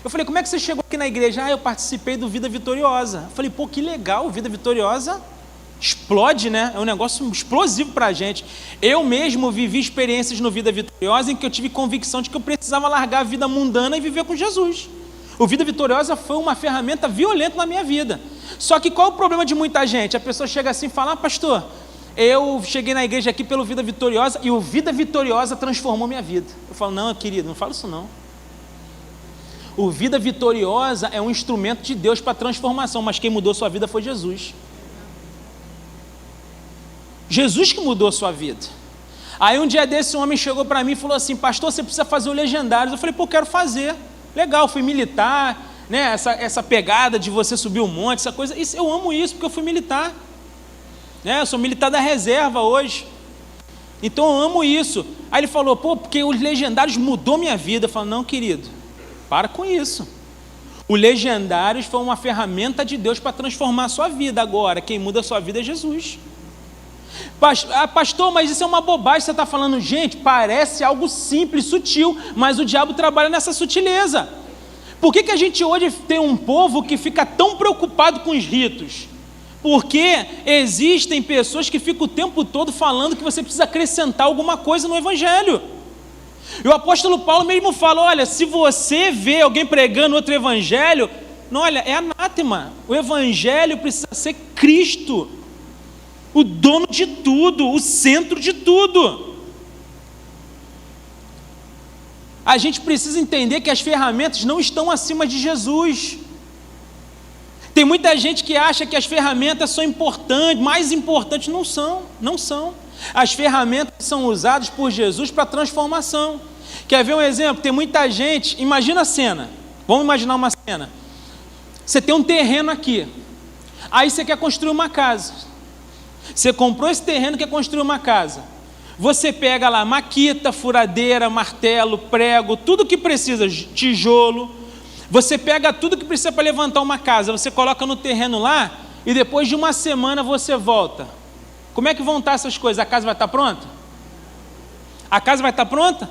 eu falei, como é que você chegou aqui na igreja? Eu participei do Vida Vitoriosa. Eu falei, pô, que legal, Vida Vitoriosa explode, né? É um negócio explosivo para a gente. Eu mesmo vivi experiências no Vida Vitoriosa em que eu tive convicção de que eu precisava largar a vida mundana e viver com Jesus. O Vida Vitoriosa foi uma ferramenta violenta na minha vida. Só que qual é o problema de muita gente? A pessoa chega assim e fala, pastor, eu cheguei na igreja aqui pelo Vida Vitoriosa e o Vida Vitoriosa transformou minha vida. Eu falo, não, querido, não fala isso não. O Vida Vitoriosa é um instrumento de Deus para transformação, mas quem mudou sua vida foi Jesus. Jesus que mudou sua vida. Aí um dia desse, um homem chegou para mim e falou assim, pastor, você precisa fazer o Legendários. Eu falei, pô, quero fazer. Legal, fui militar, né? Essa pegada de você subir um monte, essa coisa, eu amo isso, porque eu fui militar. Né? Eu sou militar da reserva hoje. Então eu amo isso. Aí ele falou, pô, porque os Legendários mudou minha vida. Eu falo, não, querido, para com isso. O Legendários foi uma ferramenta de Deus para transformar a sua vida. Agora, quem muda a sua vida é Jesus. Pastor, mas isso é uma bobagem que você está falando. Gente, parece algo simples, sutil, mas o diabo trabalha nessa sutileza. Por que a gente hoje tem um povo que fica tão preocupado com os ritos? Porque existem pessoas que ficam o tempo todo falando que você precisa acrescentar alguma coisa no Evangelho. E o apóstolo Paulo mesmo fala, olha, se você vê alguém pregando outro Evangelho, não, olha, é anátema. O Evangelho precisa ser Cristo, o dono de tudo, o centro de tudo. A gente precisa entender que as ferramentas não estão acima de Jesus. Tem muita gente que acha que as ferramentas são importantes, mais importantes, não são. As ferramentas são usadas por Jesus para transformação. Quer ver um exemplo? Tem muita gente, imagina a cena, vamos imaginar uma cena. Você tem um terreno aqui, aí você quer construir uma casa. Você comprou esse terreno e quer construir uma casa. Você pega lá maquita, furadeira, martelo, prego, tudo que precisa, tijolo. Você pega tudo que precisa para levantar uma casa, você coloca no terreno lá e depois de uma semana você volta. Como é que vão estar essas coisas? A casa vai estar pronta? A casa vai estar pronta?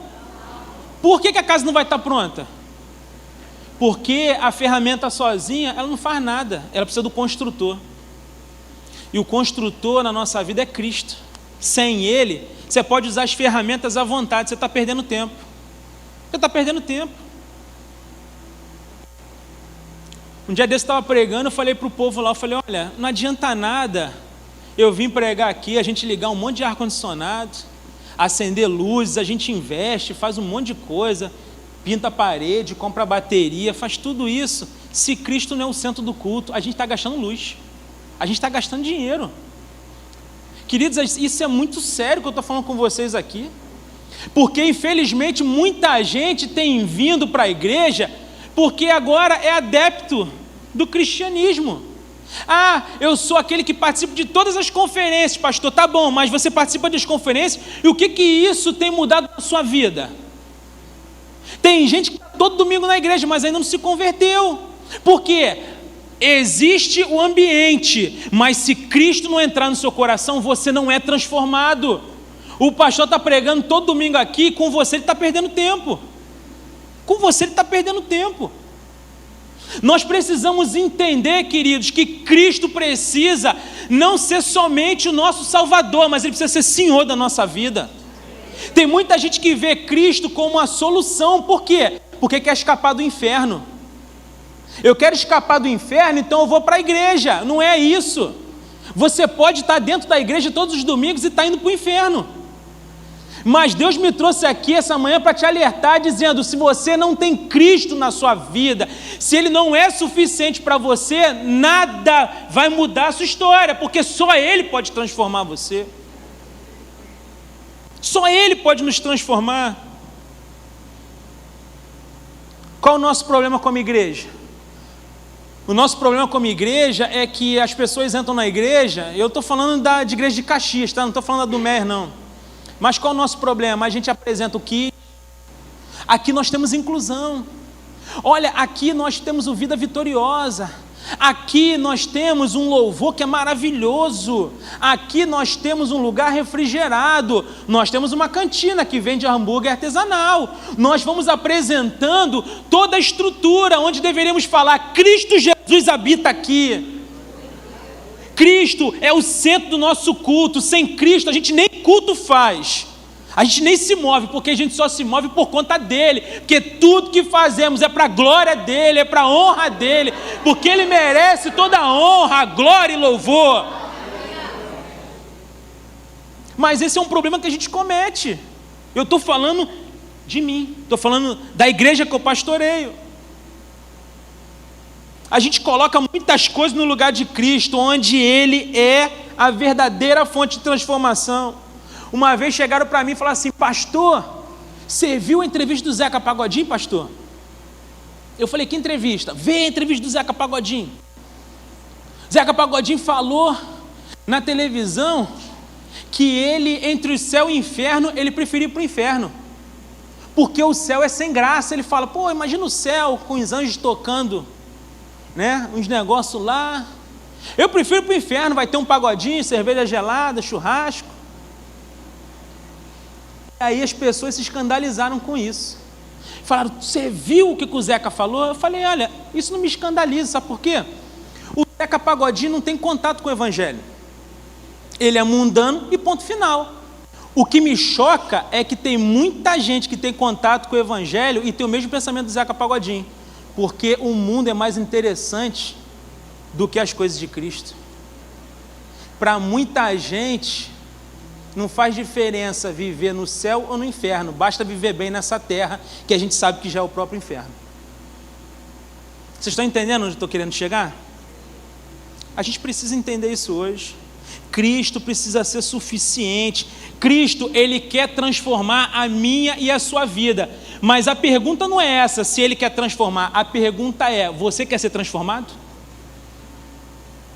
Por que a casa não vai estar pronta? Porque a ferramenta sozinha, ela não faz nada, ela precisa do construtor. E o construtor na nossa vida é Cristo. Sem Ele, você pode usar as ferramentas à vontade, você está perdendo tempo. Você está perdendo tempo. Um dia desse eu estava pregando, eu falei para o povo lá, eu falei, olha, não adianta nada eu vim pregar aqui, a gente ligar um monte de ar-condicionado, acender luzes, a gente investe, faz um monte de coisa, pinta a parede, compra bateria, faz tudo isso. Se Cristo não é o centro do culto, a gente está gastando luz, a gente está gastando dinheiro. Queridos, isso é muito sério que eu estou falando com vocês aqui, porque infelizmente muita gente tem vindo para a igreja porque agora é adepto do cristianismo. Ah, eu sou aquele que participa de todas as conferências, pastor, tá bom, mas você participa das conferências e o que isso tem mudado na sua vida? Tem gente que está todo domingo na igreja, mas ainda não se converteu. Por quê? Existe o ambiente, mas se Cristo não entrar no seu coração, você não é transformado. O pastor está pregando todo domingo aqui, com você ele está perdendo tempo. Com você ele está perdendo tempo. Nós precisamos entender, queridos, que Cristo precisa não ser somente o nosso Salvador, mas Ele precisa ser Senhor da nossa vida. Tem muita gente que vê Cristo como uma solução. Por quê? Porque quer escapar do inferno. Eu quero escapar do inferno, então eu vou para a igreja. Não é isso. Você pode estar dentro da igreja todos os domingos e estar indo para o inferno. Mas Deus me trouxe aqui essa manhã para te alertar, dizendo, se você não tem Cristo na sua vida, se Ele não é suficiente para você, nada vai mudar a sua história, porque só Ele pode transformar você. Só Ele pode nos transformar. Qual o nosso problema como igreja? O nosso problema como igreja é que as pessoas entram na igreja, eu estou falando de igreja de Caxias, tá? Não estou falando da do Mer, não. Mas qual é o nosso problema? A gente apresenta o que? Aqui nós temos inclusão. Olha, aqui nós temos o Vida Vitoriosa. Aqui nós temos um louvor que é maravilhoso. Aqui nós temos um lugar refrigerado. Nós temos uma cantina que vende hambúrguer artesanal. Nós vamos apresentando toda a estrutura onde deveríamos falar, Cristo Jesus habita aqui. Cristo é o centro do nosso culto. Sem Cristo a gente nem culto faz, a gente nem se move, porque a gente só se move por conta dele, porque tudo que fazemos é para a glória dele, é para a honra dele, porque ele merece toda a honra, glória e louvor. Mas esse é um problema que a gente comete. Eu estou falando de mim, estou falando da igreja que eu pastoreio. A gente coloca muitas coisas no lugar de Cristo, onde Ele é a verdadeira fonte de transformação. Uma vez chegaram para mim e falaram assim, pastor, você viu a entrevista do Zeca Pagodinho, pastor? Eu falei, que entrevista? Vê a entrevista do Zeca Pagodinho. Zeca Pagodinho falou na televisão que ele, entre o céu e o inferno, ele preferia ir para o inferno. Porque o céu é sem graça. Ele fala, pô, imagina o céu com os anjos tocando, né, uns negócios lá. Eu prefiro ir para o inferno, vai ter um pagodinho, cerveja gelada, churrasco. E aí as pessoas se escandalizaram com isso. Falaram, você viu o que o Zeca falou? Eu falei, olha, isso não me escandaliza, sabe por quê? O Zeca Pagodinho não tem contato com o evangelho. Ele é mundano e ponto final. O que me choca é que tem muita gente que tem contato com o evangelho e tem o mesmo pensamento do Zeca Pagodinho, porque o mundo é mais interessante do que as coisas de Cristo. Para muita gente, não faz diferença viver no céu ou no inferno, basta viver bem nessa terra, que a gente sabe que já é o próprio inferno. Vocês estão entendendo onde eu estou querendo chegar? A gente precisa entender isso hoje. Cristo precisa ser suficiente. Cristo, Ele quer transformar a minha e a sua vida. Mas a pergunta não é essa, se Ele quer transformar. A pergunta é, você quer ser transformado?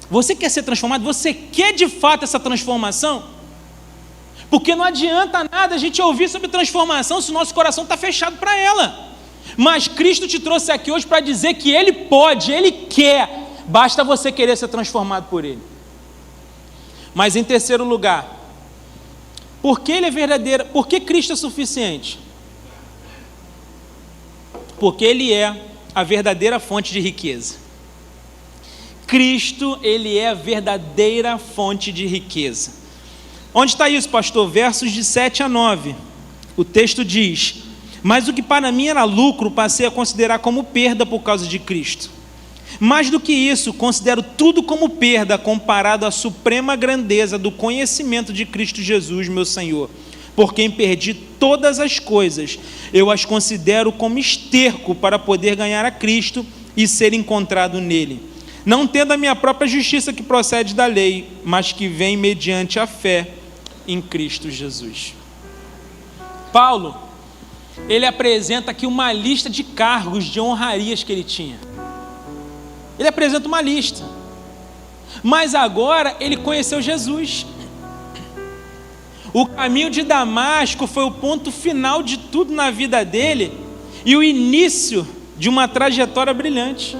Você quer ser transformado? Você quer de fato essa transformação? Porque não adianta nada a gente ouvir sobre transformação se o nosso coração está fechado para ela. Mas Cristo te trouxe aqui hoje para dizer que Ele pode, Ele quer. Basta você querer ser transformado por Ele. Mas em terceiro lugar, por que Ele é verdadeiro? Por que Cristo é suficiente? Porque Ele é a verdadeira fonte de riqueza. Cristo, Ele é a verdadeira fonte de riqueza. Onde está isso, pastor? Versos de 7 a 9. O texto diz: mas o que para mim era lucro, passei a considerar como perda por causa de Cristo. Mais do que isso, considero tudo como perda comparado à suprema grandeza do conhecimento de Cristo Jesus, meu Senhor. Por quem perdi todas as coisas, eu as considero como esterco para poder ganhar a Cristo e ser encontrado nele. Não tendo a minha própria justiça que procede da lei, mas que vem mediante a fé em Cristo Jesus. Paulo, ele apresenta aqui uma lista de cargos, de honrarias que ele tinha. Ele apresenta uma lista. Mas agora ele conheceu Jesus. O caminho de Damasco foi o ponto final de tudo na vida dele e o início de uma trajetória brilhante.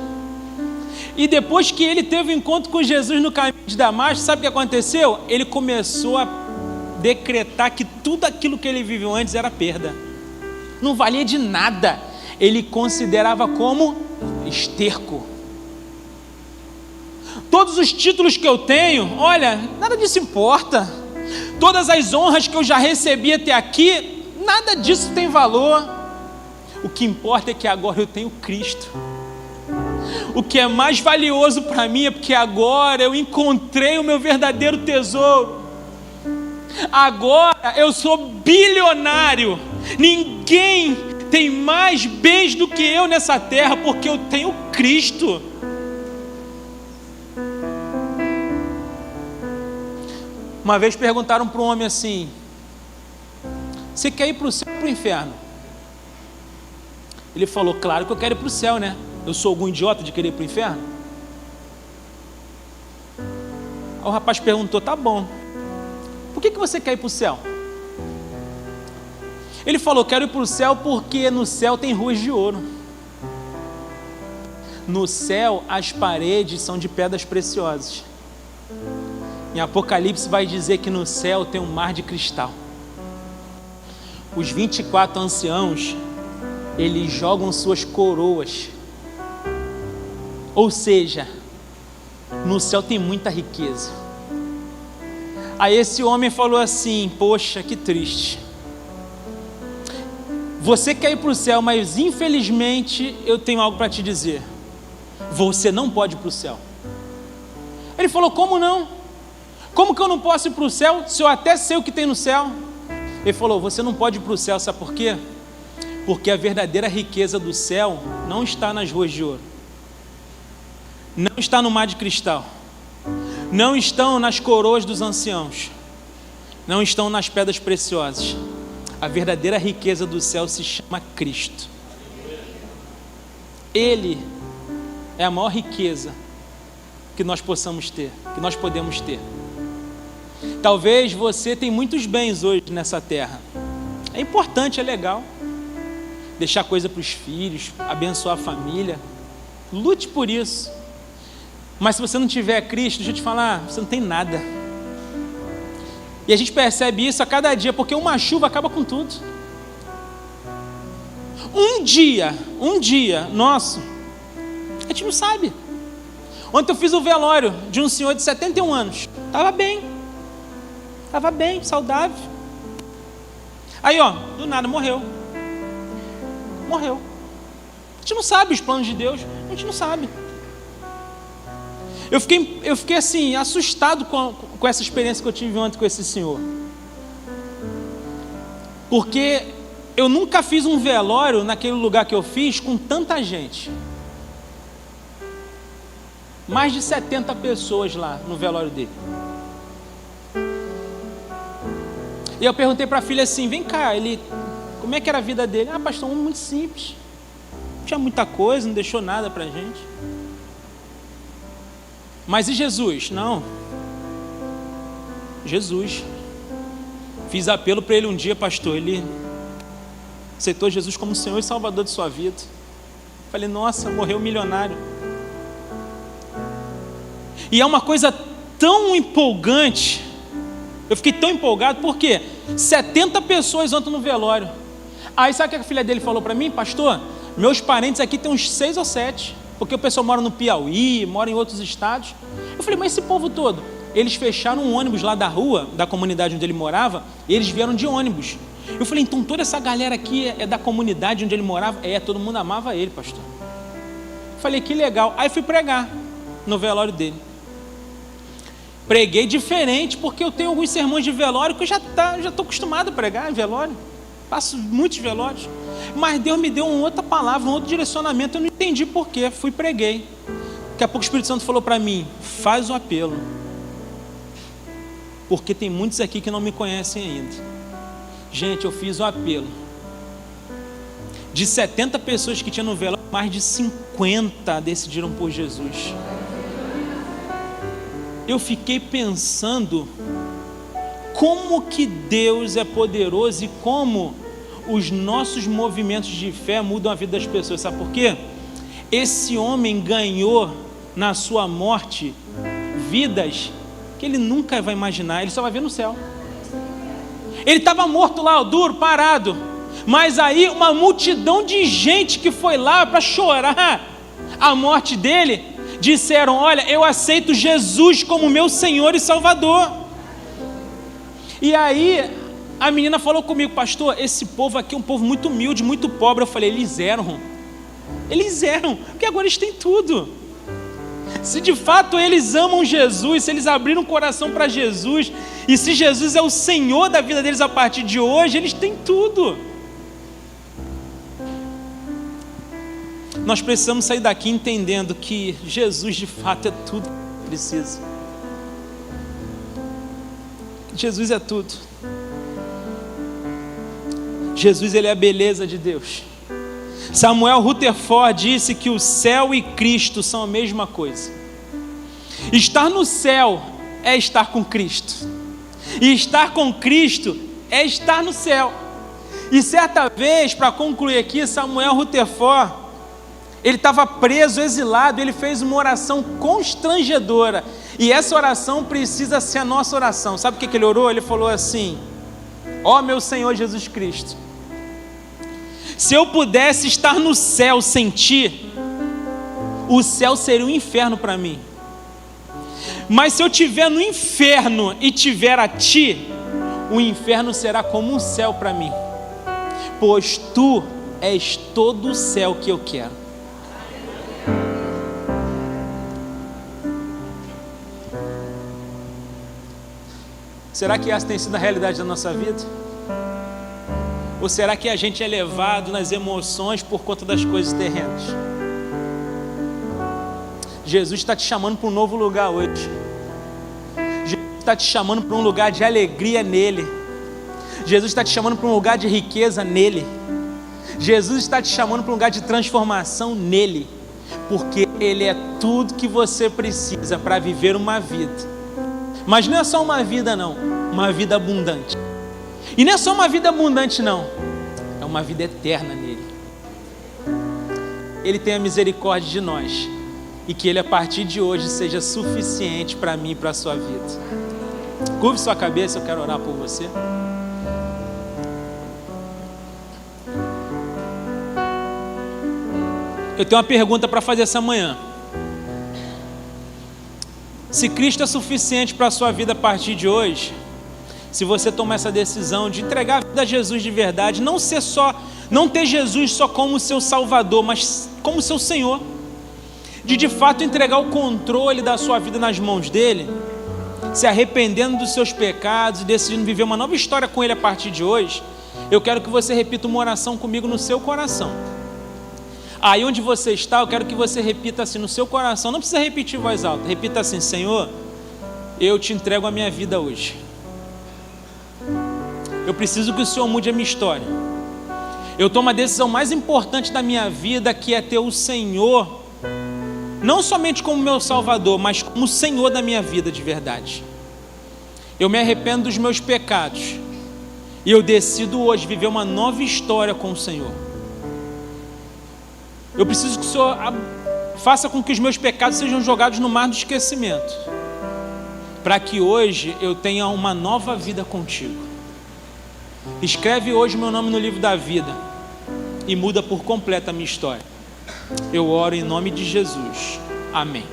E depois que ele teve um encontro com Jesus no caminho de Damasco, sabe o que aconteceu? Ele começou a decretar que tudo aquilo que ele viveu antes era perda. Não valia de nada. Ele considerava como esterco. Todos os títulos que eu tenho, olha, nada disso importa. Todas as honras que eu já recebi até aqui, nada disso tem valor. O que importa é que agora eu tenho Cristo. O que é mais valioso para mim é porque agora eu encontrei o meu verdadeiro tesouro. Agora eu sou bilionário. Ninguém tem mais bens do que eu nessa terra, porque eu tenho Cristo. Uma vez perguntaram para um homem assim: você quer ir para o céu ou para o inferno? Ele falou: claro que eu quero ir para o céu, né? Eu sou algum idiota de querer ir para o inferno? Aí o rapaz perguntou: tá bom, por que você quer ir para o céu? Ele falou: quero ir para o céu porque no céu tem ruas de ouro. No céu as paredes são de pedras preciosas. Em Apocalipse vai dizer que no céu tem um mar de cristal. Os 24 anciãos, eles jogam suas coroas. Ou seja, no céu tem muita riqueza. Aí esse homem falou assim: poxa, que triste. Você quer ir para o céu, mas infelizmente eu tenho algo para te dizer. Você não pode ir para o céu. Ele falou: como não? Como que eu não posso ir para o céu, se eu até sei o que tem no céu? Ele falou: você não pode ir para o céu, sabe por quê? Porque a verdadeira riqueza do céu não está nas ruas de ouro, não está no mar de cristal, não estão nas coroas dos anciãos, não estão nas pedras preciosas. A verdadeira riqueza do céu se chama Cristo. Ele é a maior riqueza que nós possamos ter, que nós podemos ter. Talvez você tenha muitos bens hoje nessa terra. É importante, é legal. Deixar coisa para os filhos, abençoar a família. Lute por isso. Mas se você não tiver Cristo, deixa eu te falar, você não tem nada. E a gente percebe isso a cada dia, porque uma chuva acaba com tudo. Um dia nosso, a gente não sabe. Ontem eu fiz o velório de um senhor de 71 anos. Estava bem, saudável. Aí, ó, do nada morreu. A gente não sabe os planos de Deus, a gente não sabe. Eu fiquei assim, assustado com essa experiência que eu tive ontem com esse senhor. Porque eu nunca fiz um velório naquele lugar que eu fiz com tanta gente. Mais de 70 pessoas lá no velório dele. E eu perguntei para a filha assim, vem cá, como é que era a vida dele? Ah, pastor, muito simples. Não tinha muita coisa, não deixou nada para a gente. Mas e Jesus? Não. Jesus. Fiz apelo para ele um dia, pastor, ele aceitou Jesus como Senhor e Salvador de sua vida. Falei, nossa, morreu milionário. E é uma coisa tão empolgante. Eu fiquei tão empolgado, porque 70 pessoas ontem no velório. Aí sabe o que a filha dele falou para mim? Pastor, meus parentes aqui tem uns 6 ou 7, porque o pessoal mora no Piauí, mora em outros estados. Eu falei, mas esse povo todo? Eles fecharam um ônibus lá da rua, da comunidade onde ele morava, e eles vieram de ônibus. Eu falei, então toda essa galera aqui é da comunidade onde ele morava? Todo mundo amava ele, pastor. Eu falei, que legal. Aí fui pregar no velório dele. Preguei diferente, porque eu tenho alguns sermões de velório que eu já estou acostumado a pregar em velório. Passo muitos velórios. Mas Deus me deu uma outra palavra, um outro direcionamento. Eu não entendi porquê. Fui e preguei. Daqui a pouco o Espírito Santo falou para mim, faz o apelo. Porque tem muitos aqui que não me conhecem ainda. Gente, eu fiz o apelo. De 70 pessoas que tinha no velório, mais de 50 decidiram por Jesus. Eu fiquei pensando como que Deus é poderoso e como os nossos movimentos de fé mudam a vida das pessoas. Sabe por quê? Esse homem ganhou na sua morte vidas que ele nunca vai imaginar, ele só vai ver no céu. Ele estava morto lá, duro, parado, mas aí uma multidão de gente que foi lá para chorar a morte dele, disseram, olha, eu aceito Jesus como meu Senhor e Salvador. E aí a menina falou comigo, pastor, esse povo aqui é um povo muito humilde, muito pobre. Eu falei, eles eram, porque agora eles têm tudo. Se de fato eles amam Jesus, se eles abriram o coração para Jesus, e se Jesus é o Senhor da vida deles a partir de hoje, eles têm tudo. Nós precisamos sair daqui entendendo que Jesus de fato é tudo que precisa. Jesus é tudo. Jesus, ele é a beleza de Deus. Samuel Rutherford disse que o céu e Cristo são a mesma coisa. Estar no céu é estar com Cristo, e estar com Cristo é estar no céu. E certa vez, para concluir aqui, Samuel Rutherford, ele estava preso, exilado, ele fez uma oração constrangedora, e essa oração precisa ser a nossa oração. Sabe o que ele orou? Ele falou assim, ó meu Senhor Jesus Cristo, se eu pudesse estar no céu sem ti, o céu seria um inferno para mim. Mas se eu estiver no inferno e tiver a ti, o inferno será como um céu para mim, pois tu és todo o céu que eu quero. Será que essa tem sido a realidade da nossa vida? Ou será que a gente é levado nas emoções por conta das coisas terrenas? Jesus está te chamando para um novo lugar hoje. Jesus está te chamando para um lugar de alegria nele. Jesus está te chamando para um lugar de riqueza nele. Jesus está te chamando para um lugar de transformação nele. Porque ele é tudo que você precisa para viver uma vida. Mas não é só uma vida não, uma vida abundante. E não é só uma vida abundante não, é uma vida eterna nele. Ele tem a misericórdia de nós, e que ele a partir de hoje seja suficiente para mim e para a sua vida. Curve sua cabeça, eu quero orar por você. Eu tenho uma pergunta para fazer essa manhã. Se Cristo é suficiente para a sua vida a partir de hoje, se você tomar essa decisão de entregar a vida a Jesus de verdade, não ter Jesus só como seu Salvador, mas como seu Senhor, de fato entregar o controle da sua vida nas mãos dele, se arrependendo dos seus pecados e decidindo viver uma nova história com ele a partir de hoje, eu quero que você repita uma oração comigo no seu coração. Aí onde você está, eu quero que você repita assim no seu coração, não precisa repetir em voz alta, repita assim: Senhor, eu te entrego a minha vida hoje. Eu preciso que o Senhor mude a minha história. Eu tomo a decisão mais importante da minha vida, que é ter o Senhor, não somente como meu Salvador, mas como o Senhor da minha vida de verdade. Eu me arrependo dos meus pecados e eu decido hoje viver uma nova história com o Senhor. Eu preciso que o Senhor faça com que os meus pecados sejam jogados no mar do esquecimento, para que hoje eu tenha uma nova vida contigo. Escreve hoje o meu nome no livro da vida e muda por completo a minha história. Eu oro em nome de Jesus. Amém.